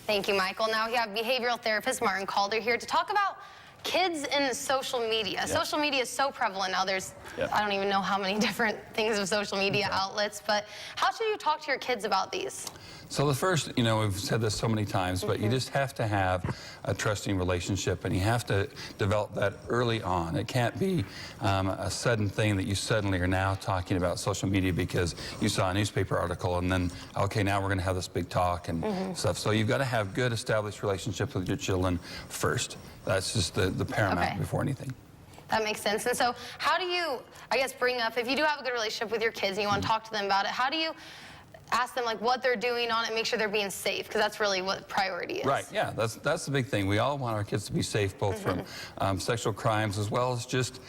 Thank you, Michael. Now we have behavioral therapist Martin Calder here to talk about kids and social media. Social media is so prevalent now. There's, I don't even know how many different things of social media outlets, but how should you talk to your kids about these? So the first, we've said this so many times, but you just have to have a trusting relationship, and you have to develop that early on. It can't be a sudden thing that you suddenly are now talking about social media because you saw a newspaper article and then, okay, now we're going to have this big talk and stuff. So you've got to have good established relationships with your children first. That's just the paramount before anything. That makes sense. And so how do you, I guess, bring up, if you do have a good relationship with your kids and you want to talk to them about it, how do you ask them like what they're doing on it and make sure they're being safe, because that's really what priority is. Right, yeah, that's the big thing. We all want our kids to be safe, both from sexual crimes as well as just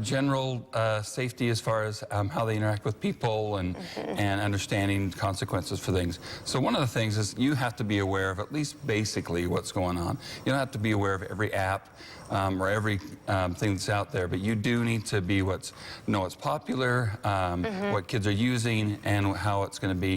general safety as far as how they interact with people and understanding consequences for things. So one of the things is you have to be aware of at least basically what's going on. You don't have to be aware of every app or every thing that's out there, but you do need to be what's popular, what kids are using, and how it's going to be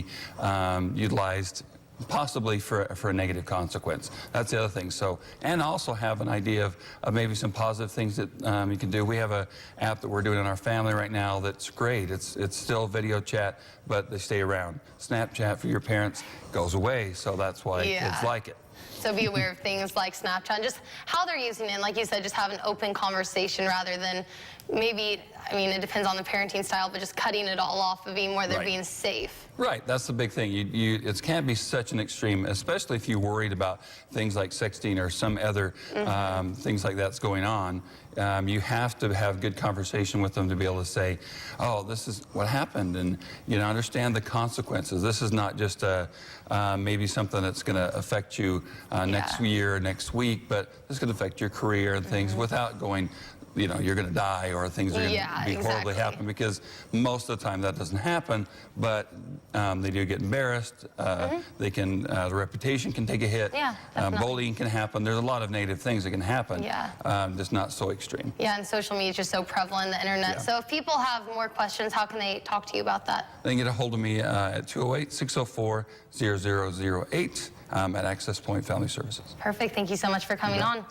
utilized possibly for a negative consequence. That's the other thing. So, and also have an idea of maybe some positive things that you can do. We have an app that we're doing in our family right now that's great. It's still video chat, but they stay around. Snapchat for your parents goes away, so that's why kids like it. So be aware of things like Snapchat and just how they're using it. And like you said, just have an open conversation rather than maybe, I mean, it depends on the parenting style, but just cutting it all off of being where they're being safe. Right, that's the big thing. It can't be such an extreme, especially if you're worried about things like sexting or some other things like that's going on. You have to have good conversation with them to be able to say, oh, this is what happened, and understand the consequences. This is not just maybe something that's going to affect you next year or next week, but this is going to affect your career and things without going, you're going to die or things are going to be horribly happen, because most of the time that doesn't happen, but they do get embarrassed. They can, the reputation can take a hit. Bullying can happen. There's a lot of negative things that can happen. Just not so extreme. Yeah, and social media is just so prevalent on the internet. So if people have more questions, how can they talk to you about that? They can get a hold of me at 208-604-0008 at Access Point Family Services. Perfect. Thank you so much for coming on.